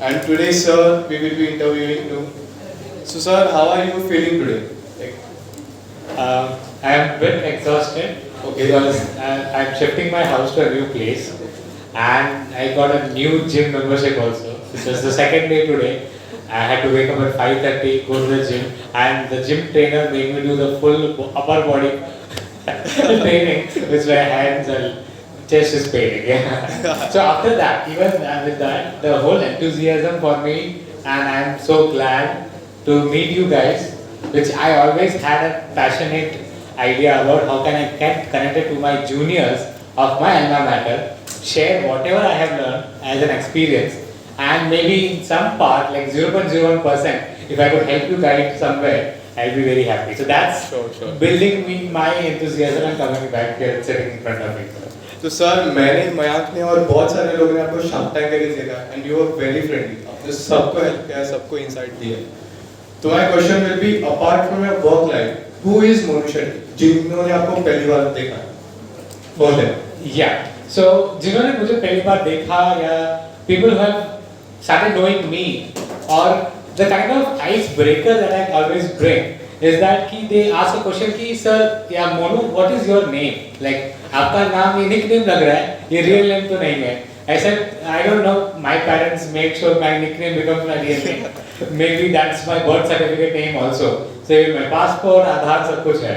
And today, sir, we will be interviewing you. So, sir, how are you feeling today? Like, I am a bit exhausted okay. because I'm shifting my house to a new place and I got a new gym membership also. This was the second day today. I had to wake up at 5:30, go to the gym, and the gym trainer made me do the full upper body training, which my hands and chest is paining. Yeah. So after that, even with that, the whole enthusiasm for me, and I'm so glad to meet you guys, which I always had a passionate idea about how can I get connected to my juniors of my alma mater, share whatever I have learned as an experience, and maybe in some part, like 0.01%, if I could help you guide somewhere, I'll be very happy. So that's Sure. building me my enthusiasm and coming back here and sitting in front of me. तो sir मैंने मयांक ने और बहुत सारे लोगों ने आपको shark tank करके देखा and you are very friendly आपने सबको हेल्प किया सबको इनसाइट दिया तो my question will be apart from your work life who is Monu Shetty जिन्होंने आपको पहली बार देखा फॉर देम या सो जिन्होंने मुझे पहली बार देखा या people who have started knowing me or the kind of icebreaker that I always bring is that कि they ask a question कि sir या Monu what is your name like आपका नाम ये nickname लग रहा है ये real name तो नहीं है I said I don't know my parents made sure my nickname becomes my real name maybe that's my birth certificate name also so my passport आधार सब कुछ है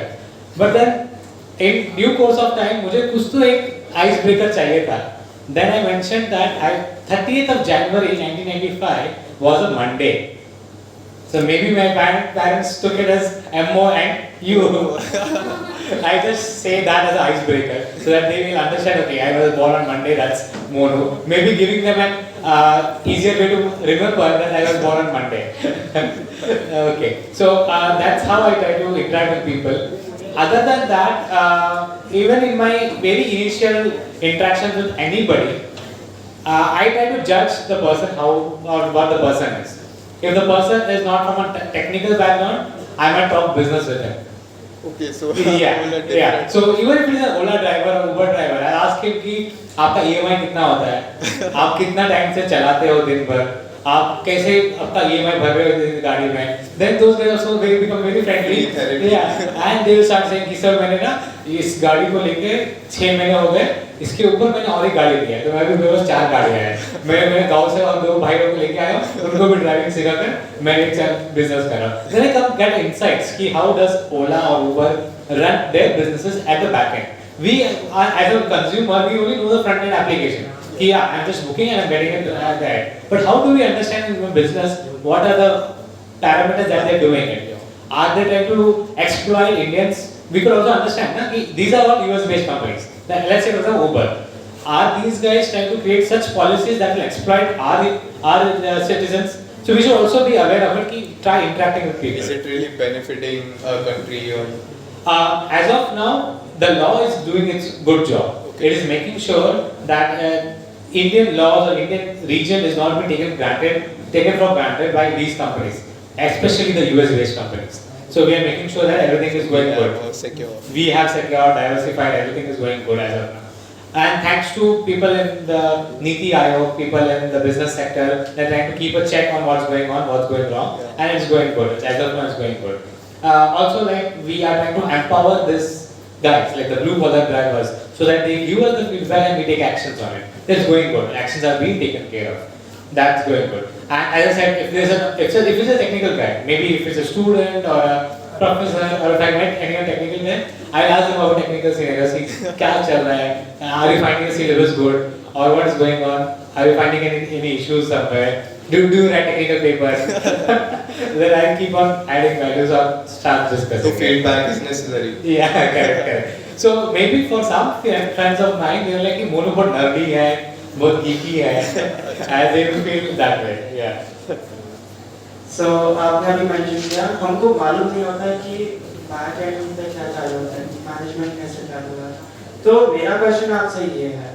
but then in due course of time मुझे कुछ तो एक icebreaker चाहिए था. Then I mentioned that 30th of January 1995 was a Monday. So maybe my parents took it as MO and you. I just say that as an icebreaker so that they will understand, okay, I was born on Monday, that's Monu. Maybe giving them an easier way to remember that I was born on Monday. Okay, so that's how I try to interact with people. Other than that, even in my very initial interactions with anybody, I try to judge the person how or what the person is. If the person is not from a technical background, I might talk business with him. Okay, so yeah. So even if he is an Ola driver or Uber driver, I ask him कि आपका EMI कितना होता है? आप कितना time से चलाते हो दिन भर? आप कैसे आपका EMI भर रहे हो इस गाड़ी में? Then those guys also they become very friendly. Yeah, and they will start saying कि सर मैंने ना इस गाड़ी को लेके 6 महीने हो गए, इसके ऊपर मैंने और एक गाड़ी लिया है, तो मैं भी मेरे पास 4 गाड़ियाँ हैं. मैं मेरे गांव से और 2 भाइयों को लेके आया हूँ, उनको भी ड्राइविंग सिखाकर मैं एक बिजनेस कर रहा हूँ. Then I come get insights कि how does Ola or Uber run their businesses at the back end. We as a consumer we only know the front end application. Yeah, I'm just booking and I'm getting it there. But how do we understand in business what are the parameters that they're doing it? Are they trying to exploit Indians? We could also understand na, these are all US based companies. Let's say for example Uber. Are these guys trying to create such policies that will exploit our citizens? So we should also be aware of it. Ki try interacting with people. Is it really benefiting a country or? As of now, the law is doing its good job. Okay. It is making sure that Indian laws or Indian region is not being taken for granted by these companies, especially the US-based companies. So we are making sure that everything is going good. Secure. We have secure, diversified, everything is going good as of now. And thanks to people in the Niti Aayog, people in the business sector, they're trying to keep a check on what's going on, what's going wrong, and it's going good. As of now, it's going good. Also, like we are trying to empower this guys, like the blue collar drivers, so that they give us the feedback and we take actions on it. That's going good. Actions are being taken care of. That's going good. And as I said, if it's a technical guy, maybe if it's a student or a professor or if I met any technical guy, I'll ask them about technical scenarios. क्या चल रहा है? Are you finding the syllabus good? Or what is going on? Are you finding any issues somewhere? Do you write technical papers? Then I keep on adding values or start discussing. So feedback is necessary. Yeah, correct. So maybe for some friends of mine, they're like, Monu बहुत nerdy है, बहुत geeky है, and they will feel that way. Yeah. So आपने अभी mention किया, हमको मालूम नहीं होता है कि back end पे क्या चालू होता है, management कैसे चालू होता है. तो मेरा question आपसे ये है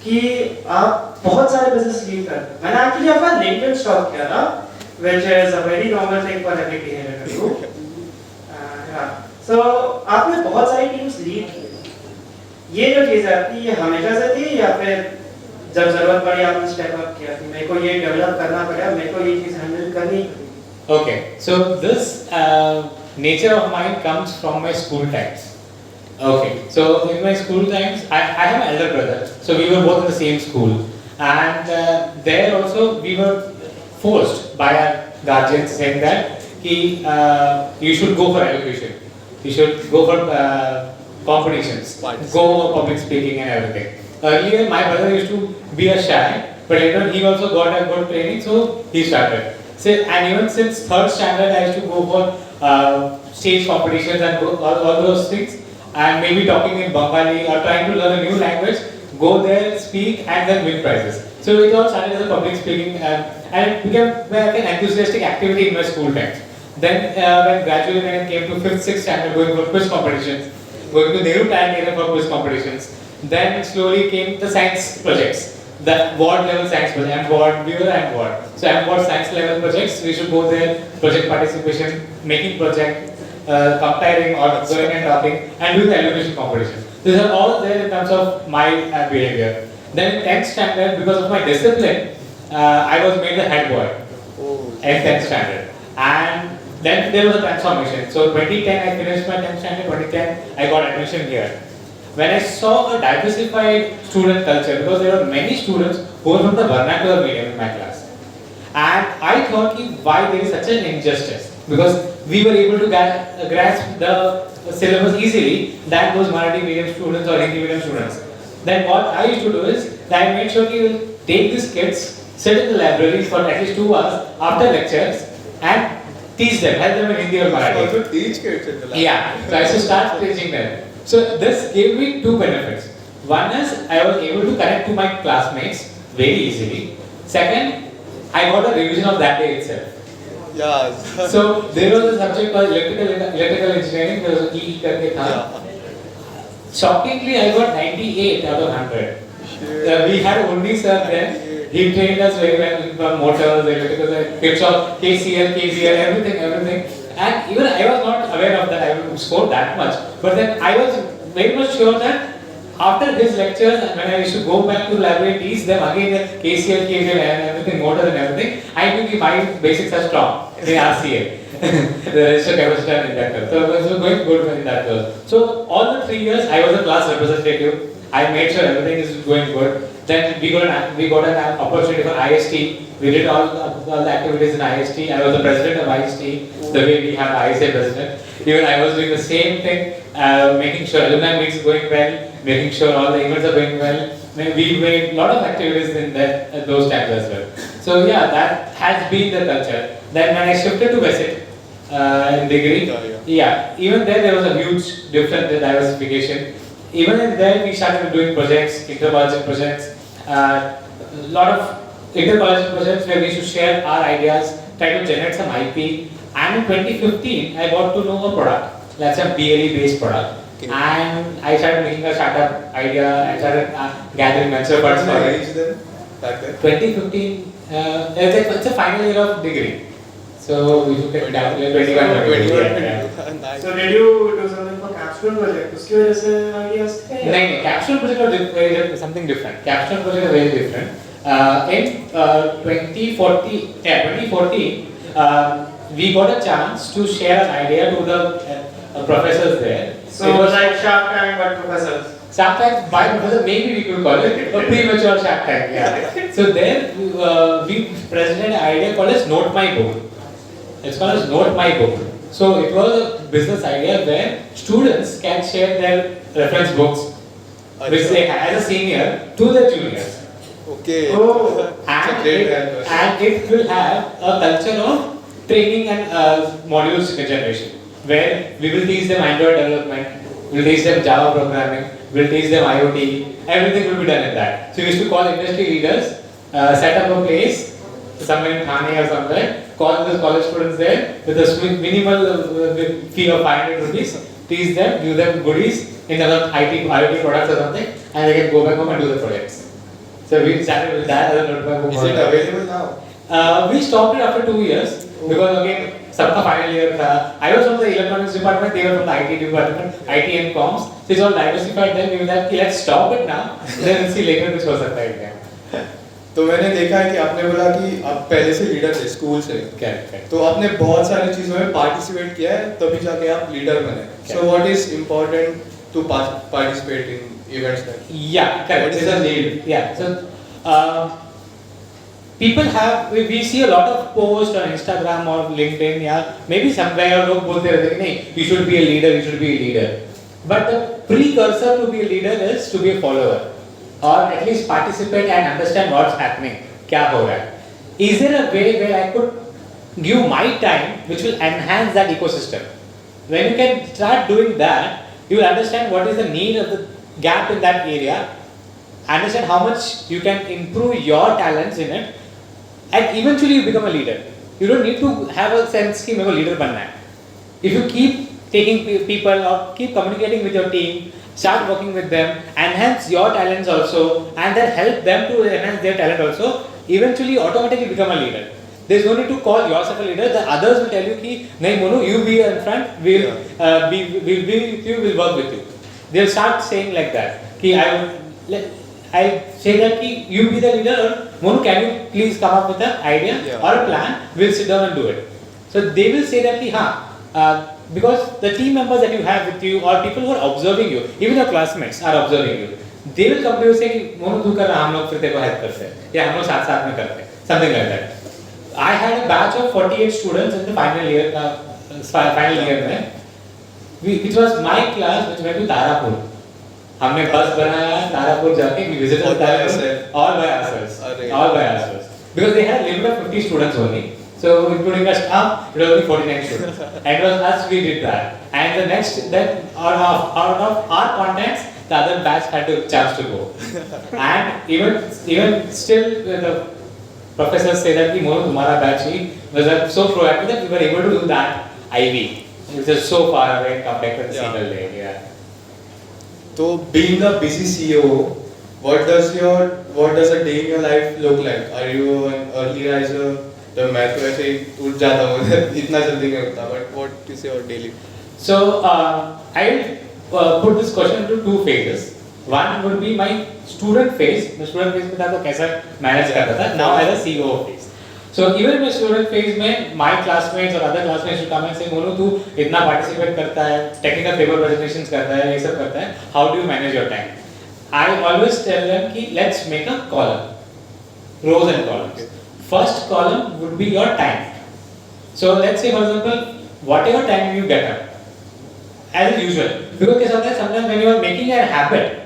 कि आप बहुत सारे business lead करते हैं. मैंने actually आपका LinkedIn stalk किया था, which is a very normal thing for every teenager to do. So आपने बहुत सारी टीम्स लीड की. ये जो चीज़ है आपकी ये हमेशा से थी या फिर जब जरूरत पड़ी आपने स्टेप अप किया कि मेरे को ये डेवलप करना पड़ा, मेरे को ये चीज़ हैंडल करनी पड़ी? Okay, so this nature of mine comes from my school times. Okay, so in my school times, I have an elder brother, so we were both in the same school, and there also we were forced by our guardians saying that you should go for education, you should go for competitions, go for public speaking and everything. Earlier, my brother used to be a shy, but later he also got a good training, so he started. So, and even since third standard, I used to go for stage competitions and all those things, and maybe talking in Bengali or trying to learn a new language, go there, speak, and then win prizes. So it all started as a public speaking, and it became like an enthusiastic activity in my school times. Then when gradually when I came to 5th, 6th standard, going for quiz competitions, going to Nehru Talent Area for quiz competitions, then slowly came the science projects. The ward level science project, we were M-Ward. So M-Ward science level projects, we should go there, project participation, making project, comparing or going and talking, and doing the evaluation competition. These are all there in terms of my behavior. Then in 10th standard, because of my discipline, I was made the head boy in 10th standard. And then there was a transformation. So 2010, I finished my 10th standard, 2010, I got admission here. When I saw a diversified student culture, because there were many students who were from the vernacular medium in my class, and I thought why there is such an injustice, because we were able to grasp the syllabus easily than those Marathi medium students or Hindi medium students. Then what I used to do is that I made sure we will take these kids, sit in the library for at least 2 hours after lectures and teach them, help them in Hindi or Marathi. Also teach kids in the lab. Yeah, so I used to start teaching them. So this gave me 2 benefits. One is I was able to connect to my classmates very easily. Second, I got a revision of that day itself. Yeah. So there was a subject called electrical engineering. There was a E karke tha. Shockingly, I got 98 out of 100. We had only sir then. He trained us very well from motors, electrical, KCL, KVL, everything. And even I was not aware of that, I would score that much. But then I was very much sure that after his lectures, when I used to go back to the library and teach them again the KCL, KVL and everything, motor and everything, I knew my basics are strong in RCA, the register, capacitor and inductor. So I was going good in that course. So all the 3 years I was a class representative. I made sure everything is going good. Then we got an opportunity for IST. We did all the activities in IST. I was the president of IST, the way we have ISA president. Even I was doing the same thing, making sure alumni meets going well, making sure all the events are going well. We made a lot of activities in those times as well. So yeah, that has been the culture. Then when I shifted to Vesit in degree, even there was a huge difference in diversification. Even in there, we started doing projects, intercollegiate projects, a lot of intercollegiate projects where we should share our ideas, try to generate some IP. And in 2015, I got to know a product, that's a BLE based product. Okay. And I started making a startup idea, I started gathering venture funds for it. Age then? Back then? 2015, it's a final year of degree. So we should get down to 21. Nice. So did you do something for capstone project? उसकी वजह से ideas थे? नहीं, capstone project was something different. Capstone project is very different. In 2014, we got a chance to share an idea to the professors there. So it was like Shark Tank but professors. Shark Tank by professor, maybe we could call it a premature Shark Tank. Yeah. So there we presented an idea called as Note My Board. It's called as Note My Board. So it was a business idea where students can share their reference books, which they have as a senior, to their juniors. Okay. Oh. And it will have a culture of training and modules generation, where we will teach them Android development, we'll teach them Java programming, we'll teach them IoT, everything will be done in that. So we used to call industry leaders, set up a place, somewhere in Thane or somewhere, call the college students there with a minimal fee of 500 rupees, teach them, give them goodies in other IoT products or something, and they can go back home and do the projects. So we started with that as a notebook. Is it available now? We stopped it after 2 years because again, सबका final year था. I was from the electronics department, they were from the IT department, IT and comms. So it's all diversified. Then we were like, let's stop it now. Then we'll see later which हो सकता है क्या. तो मैंने देखा है कि आपने बोला कि आप पहले से लीडर थे स्कूल से। Correct. तो आपने बहुत सारी चीज़ों में पार्टिसिपेट किया है तभी जाके आप लीडर बने। So what is important to participate in events like? Yeah, correct. What is the need? Yeah. So people have we see a lot of posts on Instagram or LinkedIn, yeah, maybe somewhere लोग बोलते रहते हैं कि नहीं, you should be a leader, you should be a leader. But the precursor to be a leader is to be a follower, or at least participate and understand what's happening. क्या हो रहा है? Is there a way where I could give my time which will enhance that ecosystem? When you can start doing that, you will understand what is the need of the gap in that area, understand how much you can improve your talents in it, and eventually you become a leader. You don't need to have a sense कि मेरे को leader बनना है. If you keep taking people or keep communicating with your team, start working with them, enhance your talents also, and then help them to enhance their talent also, eventually automatically become a leader. There's no need to call yourself a leader. The others will tell you कि नहीं Monu, you be in front, we'll be with you, we'll work with you. They'll start saying like that कि I say that कि you be the leader, or Monu, can you please come up with an idea or a plan? We'll sit down and do it. So they will say that कि हाँ, because the team members that you have with you or people who are observing you, even your classmates are observing you, they will come to you and say कि Monu तू कर रहा, हम लोग फिर तेरे को help करते हैं या हम लोग साथ साथ में करते हैं, something like that. I had a batch of 48 students in the final year में, which was my class, which went to Tarapur. हमने बस बनाया तारापुर जाके we visited Tarapur all by ourselves because they had a limit of 50 students only, so including us it was only 49 students and it was us we did that, and the next that out of our contacts the other batch had a chance to go and even still the professors say that कि Monu तुम्हारा batch he was so proactive that we were able to do that IV, which is so far away compared to the single day. Yeah. So being a busy CEO, what does a day in your life look like? Are you an early riser? तो मैं तो ऐसे ही उठ जाता हूँ इतना जल्दी नहीं उठता, but what is your daily? So I'll put this question into two phases. One would be my student phase. मैं student phase में था तो कैसा manage करता था. Now as a COO phase. So even in my student phase में my classmates or other classmates will come and say Monu तू इतना participate करता है, technical paper presentations करता है, ये सब करता है. How do you manage your time? I always tell them कि let's make a column, rows and columns. First column would be your time. So let's say for example, whatever time you get up, as usual. Because कैसा होता है sometimes when you are making a habit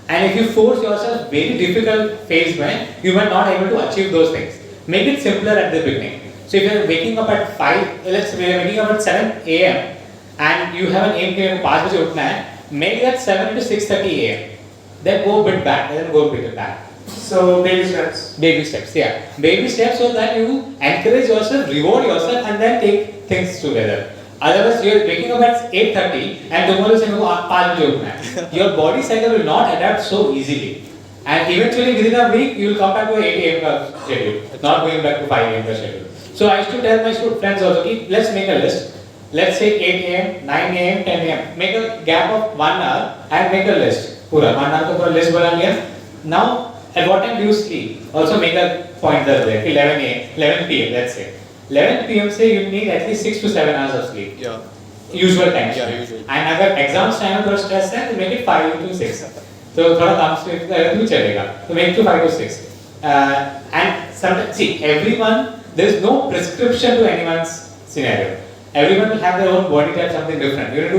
and if you force yourself very difficult phase में, you might not able to achieve those things. Make it simpler at the beginning. So if you are waking up at 5, let's say you are waking up at 7 a.m. and you have an aim कि मेरे को 5 बजे उठना है, make that 7 to 6:30 a.m. Then go a bit back, then go a bit back. So baby steps. Baby steps, yeah. Baby steps so that you encourage yourself, reward yourself, and then take things together. Otherwise, you are waking up at 8:30 and tomorrow say मेरे को 5 बजे उठना है. Your body cycle will not adapt so easily. And eventually within a week you will come back to 8 a.m. ka schedule, not going back to 5 a.m. ka schedule. So I used to tell my friends also कि let's make a list. Let's say 8 a.m., 9 a.m., 10 a.m. Make a gap of 1 hour and make a list. पूरा 1 hour का पूरा list बना लिया. Now at what time do you sleep? Also make a point there कि 11 p.m. let's say. 11 p.m. से you need at least 6 to 7 hours of sleep. Yeah. Usual time. Yeah, usual. And अगर exams time में थोड़ा stress है तो make it 5 to 6. तो थोड़ा काम से भी चलेगा. तो make to 5 to 6. And sometimes see everyone, there is no prescription to anyone's scenario. Everyone will have their own body type, something different. You have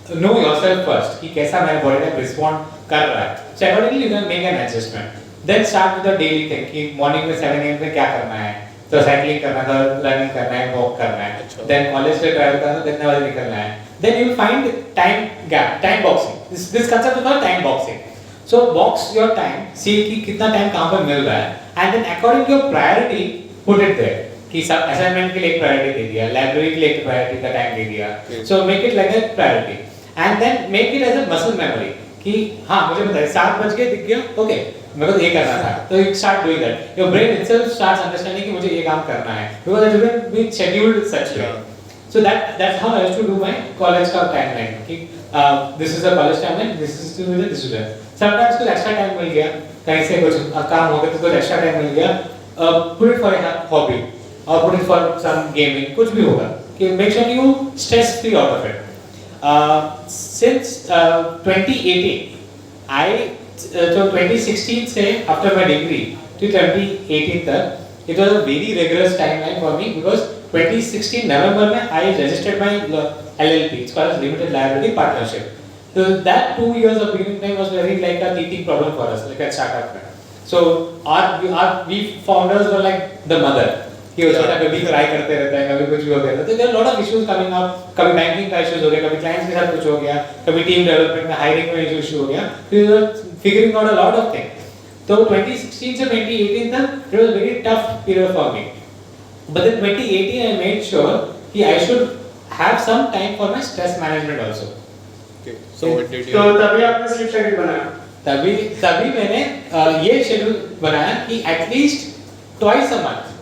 to know yourself first कि कैसा मेरा body type respond कर रहा है. So accordingly you can make an adjustment. Then start with the daily thing कि morning में 7 a.m. में क्या करना है. तो साइकिलिंग करना था, रनिंग करना है, वॉक करना है. Then college से ट्रैवल करना है, कितने बजे निकलना है. Then you will find time gap, time boxing. This concept is called time boxing. So box your time, see कि कितना time कहाँ पर मिल रहा है, and then according to your priority, put it there. कि सब assignment के लिए एक priority दे दिया, library के लिए एक priority का time दे दिया. So make it like a priority, and then make it as a muscle memory. कि हाँ मुझे पता है 7 बज गए दिख गया, okay मेरे को ये करना था, तो you start doing that. Your brain itself starts understanding कि मुझे ये काम करना है, because it will be scheduled such way. So that's how I used to do my college का timeline. कि this is the college timeline, this is to this is that. Sometimes कुछ extra time मिल गया, कहीं से कुछ काम हो गया तो कुछ extra time मिल गया, put it for a hobby or put it for some gaming, कुछ भी होगा, कि make sure you stress free out of it. Since 2018, so 2016 से after my degree to 2018 तक, it was a very rigorous timeline for me because 2016 November में I registered my LLP, it's called as Limited Liability Partnership. So that 2 years of beginning time was very like a teething problem for us, like a startup. So we founders were like the mother. कि वो छोटा कभी try करते रहता है, कभी कुछ भी हो गया, तो there are lot of issues coming up, कभी बैंकिंग का इश्यूज हो गया, कभी क्लाइंट्स के साथ कुछ हो गया, कभी टीम डेवलपमेंट में हायरिंग में इशू हो गया, तो we were figuring out a lot of things. So 2016 से 2018 तक it was a very tough period for me. But in 2018 I made sure कि I should have some time for my stress management also. Okay. So what did you? तो तभी आपने sleep schedule बनाया. तभी मैंने ये शेड्यूल बनाया कि at least twice a month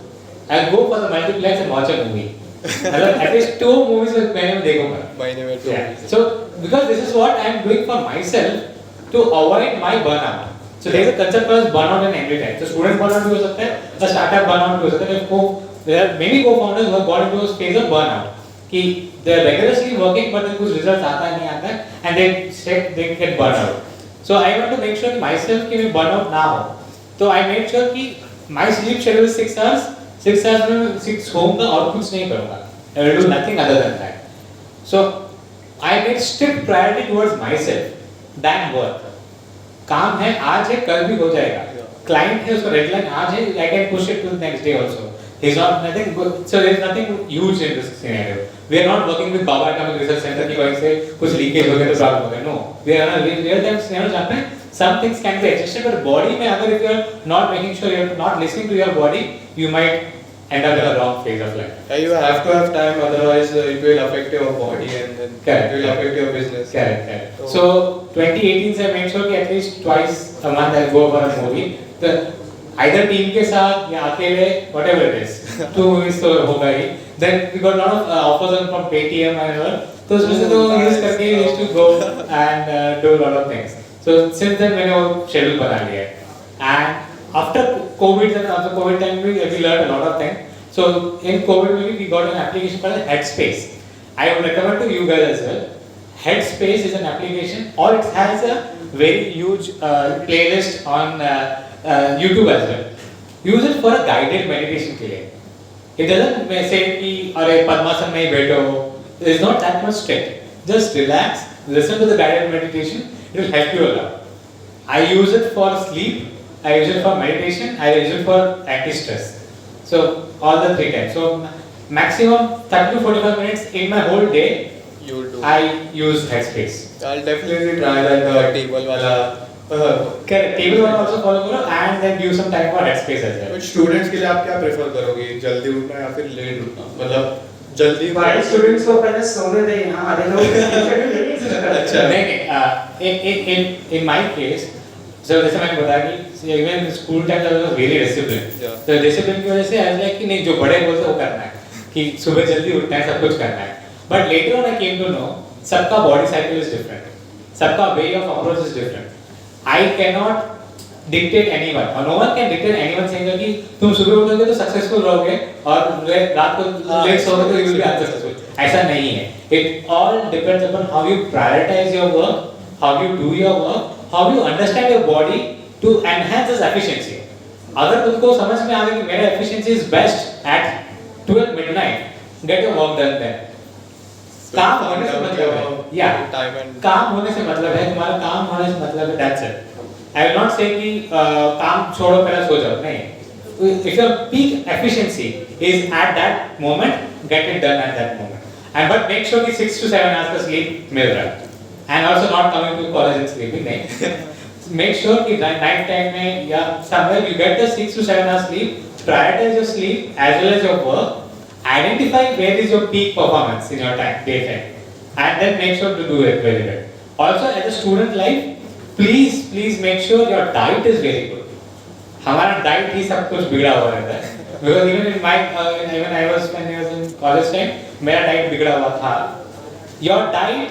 I'll go for the multiplex and watch a movie. मतलब at least 2 movies मैंने देखूंगा. महीने में 2 movies. So because this is what I'm doing for myself to avoid my burnout. So there is a concept called burnout in every time. So student burnout भी हो सकता है, a startup burnout भी हो सकता है. There are many co-founders who have got into a phase of burnout. कि they are rigorously working but then कुछ results आता नहीं आता है and they get burned out. So I want to make sure myself कि मैं burnout ना हो. तो I made sure कि my sleep schedule is 6 hours. 6 hours में 6 होऊंगा और कुछ नहीं करूँगा. I will do nothing other than that. So I made strict priority towards myself than work. काम है आज है कल भी हो जाएगा. Client है उसका deadline आज है, I can push it to the next day also. He's not nothing good. So there is nothing huge in this scenario. We are not working with Baba Atomic Research Center की वजह से कुछ leakage हो गया तो problem हो गया. No, we are in a real time scenario जहाँ पे some things can be adjusted, but body में अगर if you are not making sure you are not listening to your body, you might end up in a wrong phase of life. Yeah, you have to have time, otherwise it will affect your body and then Correct. it will affect your business. Correct. So 2018 से make sure कि at least twice a month I go for a movie. Either team के साथ या अकेले, whatever it is, 2 movies तो होगा ही. Then we got a lot of offers from Paytm and all. तो उसमें से तो use करके used to go and do a lot of things. So since then मैंने वो schedule बना लिया है. And after COVID and after COVID time we learned a lot of things. So in COVID maybe we got an application called Headspace. I would recommend to you guys as well. Headspace is an application, or it has a very huge playlist on YouTube as well. Use it for a guided meditation के लिए. It doesn't say कि अरे पद्मासन में ही बैठो. It is not that much strict. Just relax, listen to the guided meditation. It will help you a lot. I use it for sleep. I use it for meditation. I use it for anti-stress. So all the 3 times. So maximum 30 to 45 minutes in my whole day. You will do. I use Headspace. I'll definitely try that table वाला. Correct. Table वाला also follow करो and then give some time for Headspace as well. कुछ students के लिए आप क्या prefer करोगे, जल्दी उठना या फिर लेट उठना? मतलब जल्दी भाई स्टूडेंट्स को पहले सोने दे, यहाँ आधे लोग अच्छा नहीं in my case, so जैसे मैंने बताया कि even school time I was very disciplined. तो discipline की वजह से I was like कि नहीं जो बड़े बोलते वो करना है, कि सुबह जल्दी उठना है, सब कुछ करना है. But later on I came to know सबका body cycle is different, सबका way of approach is different. I cannot dictate anyone, or no one can dictate anyone saying कि तुम सुबह उठोगे तो successful रहोगे और रात को लेट सोओगे तो you will be unsuccessful. ऐसा नहीं है. It all depends upon how you prioritize your work, how you do your work, how you understand your body to enhance its efficiency. अगर तुमको समझ में आ गया कि मेरा efficiency is best at 12 midnight, get your work done then. काम होने से मतलब है, या काम होने से मतलब है, तुम्हारा काम होने से मतलब है, that's it. I will not say कि काम छोड़ो पहले सो जाओ, नहीं. If your peak efficiency is at that moment, get it done at that moment. And but make sure कि 6 to 7 hours का sleep मिल रहा है. And also not coming to college and sleeping, नहीं. Make sure कि night time में या somewhere you get the 6 to 7 hours sleep. Prioritize your sleep as well as your work. Identify where is your peak performance in your daytime, and then make sure to do it very well. Also, as a student life, please make sure your diet is very good. हमारा diet ही सब कुछ बिगड़ा हुआ रहता है. Because even in my when I was in college time, मेरा diet बिगड़ा हुआ था. Your diet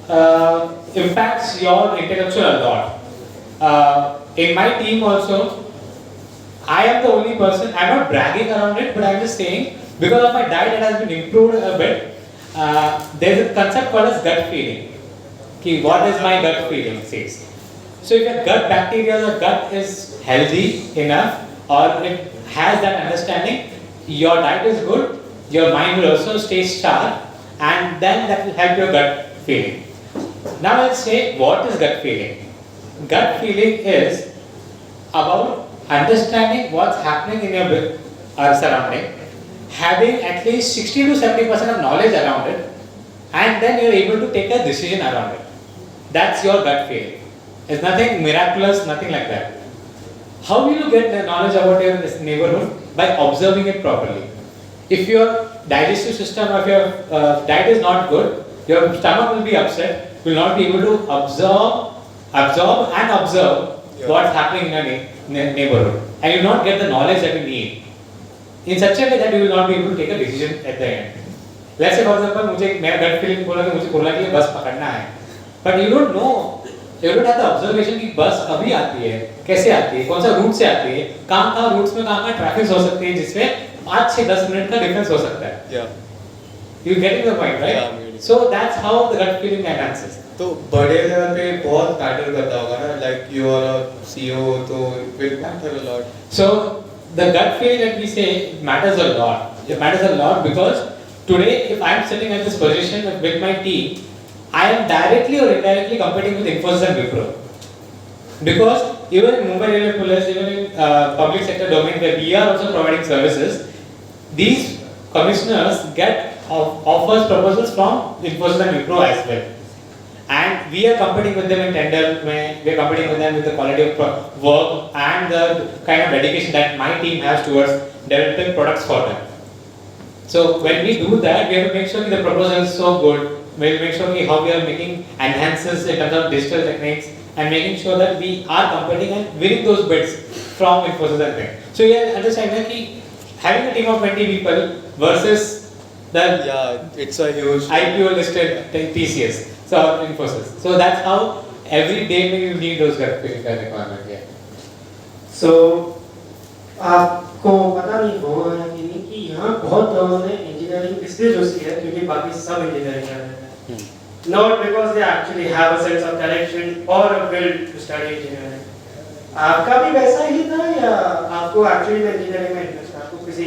impacts your intellectual a lot. In my team also, I am the only person, I'm not bragging around it, but I'm just saying, because of my diet it has been improved a bit, there's a concept called as gut feeling. Okay, what is my gut feeling says. So if your gut bacteria or gut is healthy enough, or it has that understanding, your diet is good, your mind will also stay sharp, and then that will help your gut feeling. Now let's say, what is gut feeling? Gut feeling is about understanding what's happening in your surrounding, having at least 60 to 70% of knowledge around it, and then you're able to take a decision around it. That's your gut feeling. It's nothing miraculous, nothing like that. How will you get the knowledge about your neighborhood? By observing it properly. If your digestive system or if your diet is not good, your stomach will be upset, will not be able to absorb and observe what's happening in your neighborhood, and you will not get the knowledge that you need in such a way that you will not be able to take a decision at the end. Let's say for example, मुझे मेरा gut feeling बोला कि मुझे Cola के लिए बस पकड़ना है, but you don't know, you don't have the observation कि बस कभी आती है, कैसे आती है, कौन सा रूट से आती है, कहाँ रूट्स में कहाँ ट्रैफिक हो सकती है जिसमें 5 से 10 मिनट का डिफरेंस हो सकता है. Yeah. You getting the point, right? Yeah, so that's how the gut feeling enhances. तो बड़े लेवल पे बहुत मैटर करता होगा ना, like you are a CEO, तो it will matter a lot. So the gut feeling that we say matters a lot. It matters a lot because today, if I am sitting at this position with my team, I am directly or indirectly competing with Infosys and Wipro. Because even in Mumbai Railway Police, even in public sector domain where we are also providing services, these commissioners get offers, proposals from Infosys and Wipro as well. And we are competing with them in tender, we are competing with them with the quality of work and the kind of dedication that my team has towards developing products for them. So when we do that, we have to make sure the proposal is so good. We will make sure how we are making enhances in terms of digital techniques and making sure that we are competing and winning those bids from Infosys and things. So you understand that having a team of 20 people versus the it's a huge IPO listed TCS. So Infosys. So that's how every day you need those requirements. Yeah. So आपको पता नहीं होगा कि नहीं कि यहाँ बहुत लोगों ने इंजीनियरिंग इसलिए चूज किया क्योंकि बाकी सब इंजीनियरिंग कर रहे हैं. Not because they actually have a sense of direction or a will to study engineering. आपका भी वैसा ही था या आपको actually में इंजीनियरिंग में इंटरेस्ट था? आपको किसी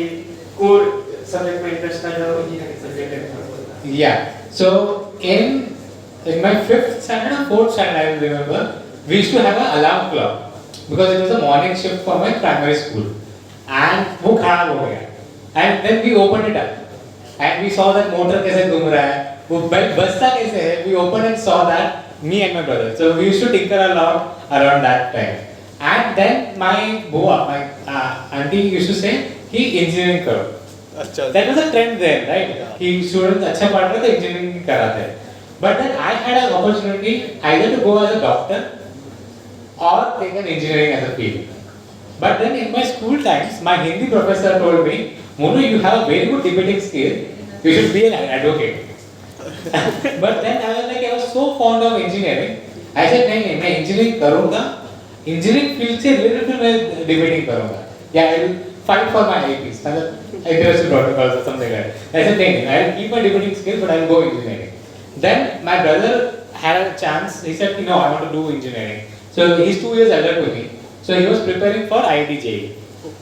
कोर सब्जेक्ट में इंटरेस्ट था जो इंजीनियरिंग सब्जेक्ट में? Yeah. So in my 5th standard or 4th standard, I remember, we used to have an alarm clock because it was a morning shift for my primary school, and वो खराब हो गया. And then we opened it up, and we saw that motor कैसे घूम रहा है, वो बजता कैसे है. We opened and saw that, me and my brother. So we used to tinker a lot around that time. And then my bua, my auntie used to say, "He engineering करो." That was a trend then, right? Yeah. कि students अच्छा पढ़ रहे थे, engineering कराते हैं. But then I had an opportunity either to go as a doctor or take an engineering as a field. But then in my school times, my Hindi professor told me, "Monu, you have a very good debating skill. You should be an advocate." But then I was so fond of engineering. I said, "नहीं, मैं engineering करूँगा. Engineering field से related फिर मैं debating करूँगा. Yeah, I will fight for my IPs, interested protocols or something like that." I said, "नहीं, I will keep my debating skill, but I will go engineering." Then my brother had a chance. He said, "No, I want to do engineering." So he's 2 years older to me. So he was preparing for IIT JEE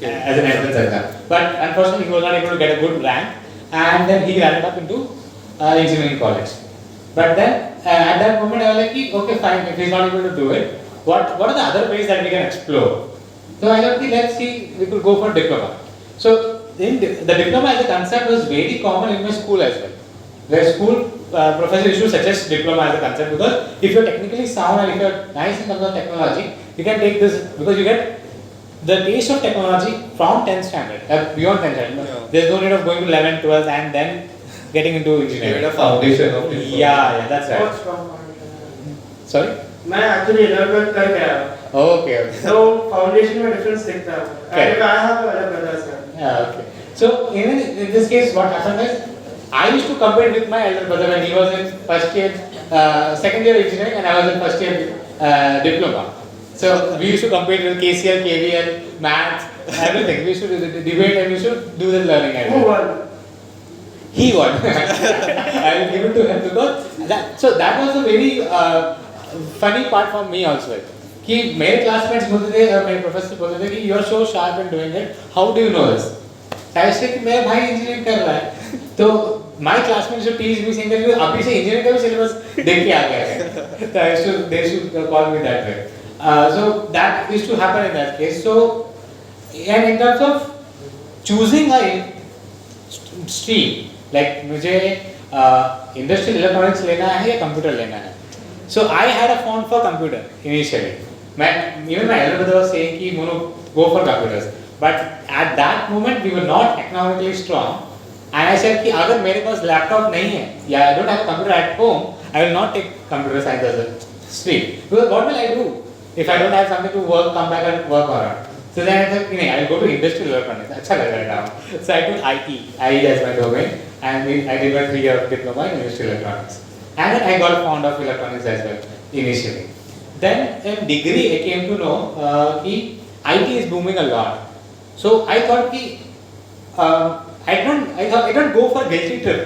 as an entrance exam. But unfortunately, he was not able to get a good rank, and then he ended up into engineering college. But then at that moment, I was like, "Okay, fine. If he's not able to do it, what are the other ways that we can explore?" So I thought, let's see, we could go for diploma. So the diploma as a concept was very common in my school as well. The school professor used to suggest diploma as a concept because if you're technically sound and if you're nice in terms of technology, you can take this because you get the taste of technology from 10th standard, beyond 10th standard. Yeah. There's no need of going to 11th, 12th and then getting into engineering. You get a foundation of it. Yeah, that's right. बहुत strong foundation. Sorry? मैं actually 11th कर गया. Okay. So foundation में difference दिखता है. Okay. I have a brother sir. Yeah, okay. So in this case, what happened is, I used to compete with my elder brother when he was in first year second year engineering and I was in first year diploma. So we used to compete with KCL, KVL, math, everything. We used to do the debate and we used to do the learning. Who won? He won. I will give it to him because that was a very funny part for me also. कि मेरे classmates बोलते थे और मेरे professor बोलते थे कि you are so sharp in doing it. How do you know this? I said कि मेरा भाई engineering कर रहा है. तो my classmates जो teach me saying that you अभी से engineering का भी syllabus देख के आ गए हैं. So they should call me that way. So that used to happen in that case. So and in terms of choosing a stream, like मुझे industrial electronics लेना है या computer लेना है. So I had a fond for computer initially. Even my elder brother was saying कि Monu, go for computers. But at that moment we were not economically strong. And I said कि अगर मेरे पास laptop नहीं है या I don't have a computer at home, I will not take computer science as a stream. Because what will I do if I don't have something to work, come back and work on it? So then I said, I will go to industrial electronics. अच्छा लग रहा है now. So I took IE as my domain, and I did my 3-year diploma in industrial electronics. And then I got fond of electronics as well initially. Then in degree I came to know कि IT is booming a lot. So I thought कि I don't go for guilty trip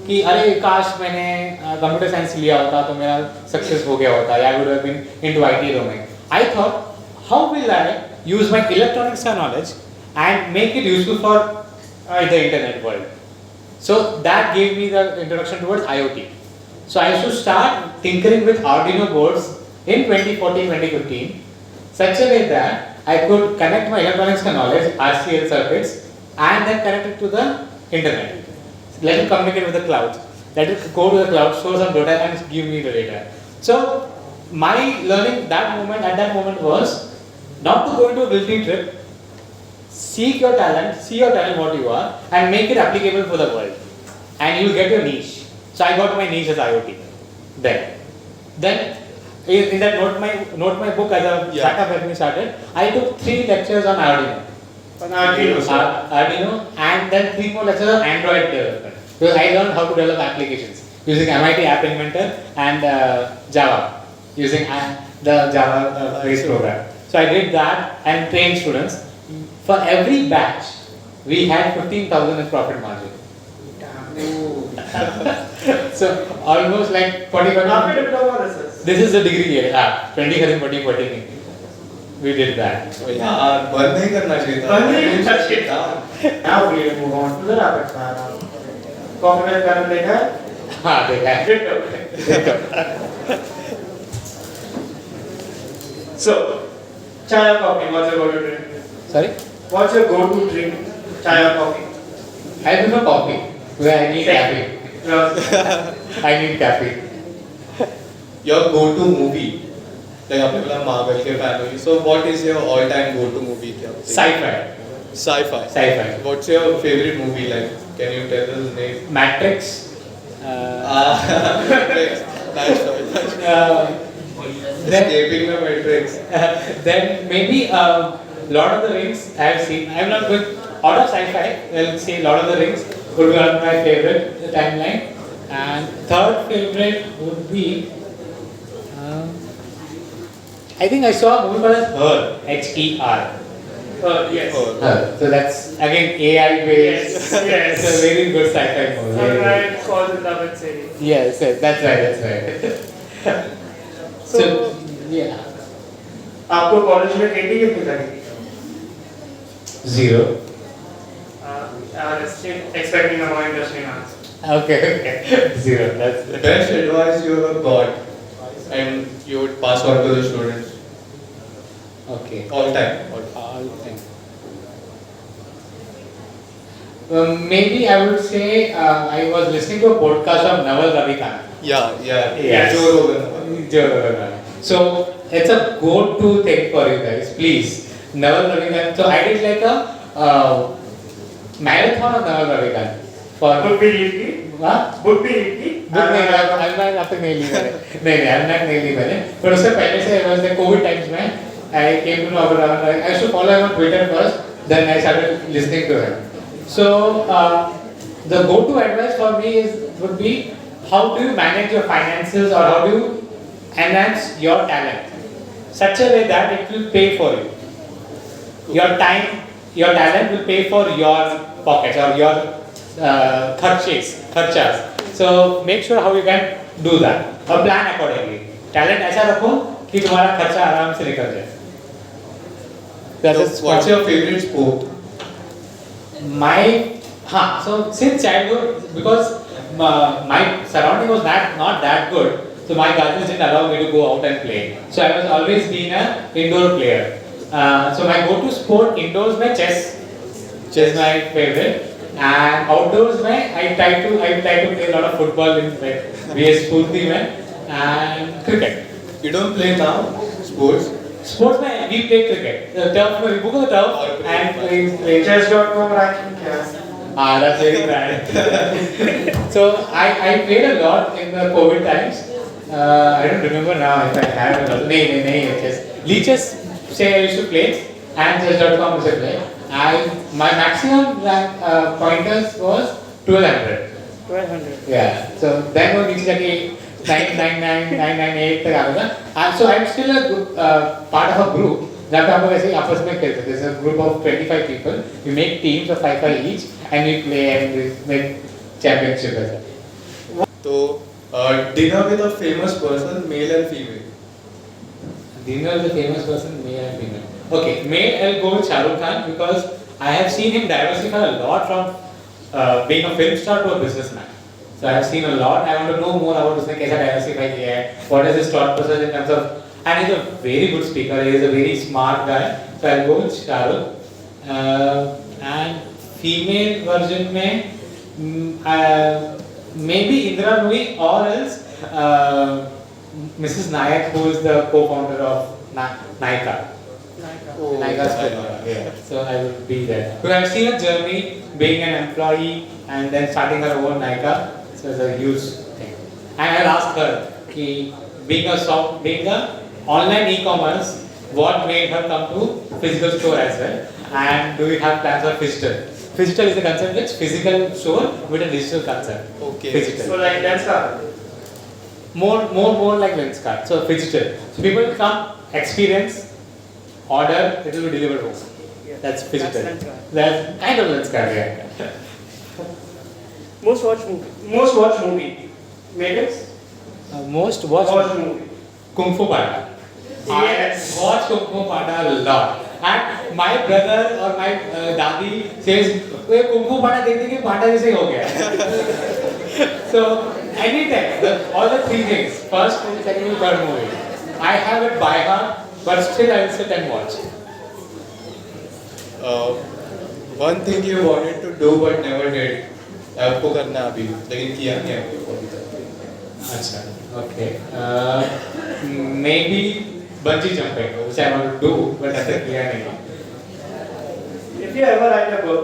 कि अरे काश मैंने computer science लिया होता तो मेरा success हो गया होता. I would have been into IT domain. I thought, how will I use my electronics knowledge and make it useful for the internet world? So that gave me the introduction towards IoT. So I used to start tinkering with Arduino boards in 2014-2015, such a way that I could connect my electronics knowledge, RCL circuits, and then connect it to the internet. Let it communicate with the cloud. Let it go to the cloud, store some data, and give me the data. So my learning at that moment was not to go into a guilty trip. See your talent what you are, and make it applicable for the world, and you will get your niche. So I got my niche as IoT. Then in that note my book as a startup when we started, I took 3 lectures on Arduino. Arduino, and then 3 more lectures on Android development. Because I learned how to develop applications using MIT App Inventor and Java, using the Java based program. So I did that and trained students. For every batch, we had 15,000 in profit margin. So almost like 45. This is the degree year. 2014. We did that. यार बंद नहीं करना चाहिए था. Now we move on to the rapid fire. Coffee में गरम देखा? हाँ देखा है. So, chai or coffee? What's your go-to drink? Sorry? What's your go-to drink? Chai or coffee? I prefer coffee. Where I need caffeine. I need caffeine. Your go-to movie. Like आपने बोला Marvel के fan हो. So what is your all-time go-to movie? क्या? Sci-fi. Sci-fi. What's your favorite movie? Like, can you tell us the name? Matrix. Matrix. Nice choice. Escaping the Matrix. Then maybe Lord of the Rings. I have seen. I am not good. Out of sci-fi, I'll say Lord of the Rings would be one of my favorite timeline. And third favorite would be. I think I saw a movie called Her. H-E-R. Yes. Her. So that's again AI based. Yes. It's a very good sci-fi movie. Sunrise falls in love with Sadie. Yes, that's right. So yeah. आपको college में केटी कितनी लगी? 0. Expecting a more interesting answer. Okay. 0. That's The best advice you ever got, and you would pass on to the students. okay. All time. All time. Maybe I would say I was listening to a podcast of Naval Ravikant. Yeah. Yes. Joe Rogan. Joe Rogan. So it's a go-to thing for you guys. Please, Naval Ravikant. So I did like a marathon of Naval Ravikant. Book भी ली थी? हाँ? Book भी ली थी? Book नहीं, अब तक नहीं ली मैंने. नहीं ली मैंने. पर उससे पहले से was the COVID times में I came to know about Naval Ravikant. I used to follow him on Twitter first, then I started listening to him. So the go-to advice for me would be how do you manage your finances or how do you enhance your talent such a way that it will pay for you. Your time, your talent will pay for your pockets or your kharchas. So make sure how you can do that or plan accordingly. Talent ऐसा रखो कि तुम्हारा खर्चा आराम से निकल जाए. So what's your favorite sport? So since childhood, because my surrounding was not that good, so my guardians didn't allow me to go out and play. So I was always been an indoor player. So my go-to sport indoors में chess is my favorite, and outdoors में I try to play a lot of football in like VS Spurti में and cricket. You don't play now sports? Sports में we play cricket. The turf में we book the turf and play. Chess.com ranking क्या? That's very bad. So I played a lot in the COVID times. I don't remember now if I have another. No, chess. Leeches say I used to play and chess.com used to play. My maximum rank pointers was 1200. 1200. Yeah. So then वो नीचे जाके 999, 998 तक आ गया. So I'm still a good, part of a group. जहाँ पे हम लोग ऐसे आपस में खेलते थे. There's a group of 25 people. We make teams of 5 each and we play and we make championship as well. So dinner with a famous person, male and female. Dinner with a famous person, male and female. Okay, male I'll go with Shah Rukh Khan because I have seen him diversify a lot from being a film star to a businessman. So I have seen a lot. I want to know more about उसने कैसा diversify किया है. What is his thought process in terms of, and he's a very good speaker. He is a very smart guy. So I'll go with Shah Rukh. And female version में maybe Indra Nui or else Mrs. Nayak, who is the co-founder of Nykaa. Oh, Nyka's film. Yeah. So I will be there. Because I've seen her journey being an employee and then starting her own Nykaa. So it's a huge thing. And I'll ask her, being a online e-commerce, what made her come to physical store as well? And do we have plans for physical? Physical is the concept which physical store with a digital concept. Okay. Physical. So like that's how. More like lens card. So physical. So people will come, experience, order, it will be delivered home. Yeah. That's physical. That's lens card. That's kind of lens card, yeah. Most watched movie. Matrix? Most watched movie. Kung Fu Panda. Yes. I watch Kung Fu Panda a lot. And my brother or my dadi says, Kung Fu Panda देखते कि पांडा जैसे ही हो गया. So anytime, all the three things, first, second, third movie, I have it by heart, but still I will sit and watch. One thing you wanted to do but never did. आपको करना अभी, लेकिन किया नहीं आपको अभी तक. अच्छा, okay. Maybe bungee jumping, which I want to do, but ऐसा किया नहीं. If you ever write a book,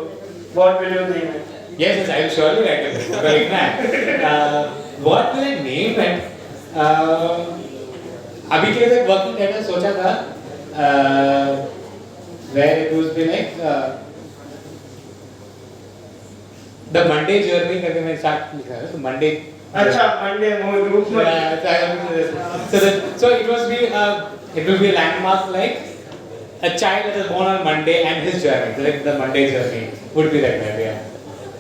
what will you name it? Yes, I will surely write a book. Very nice. What will I name it? अभी के लिए working title सोचा था, where it would be like the Monday journey करके मैंने start लिखा है, तो Monday. अच्छा, Monday वो group में. So it will be a landmark like a child that is born on Monday and his journey, like the Monday journey would be like that, yeah.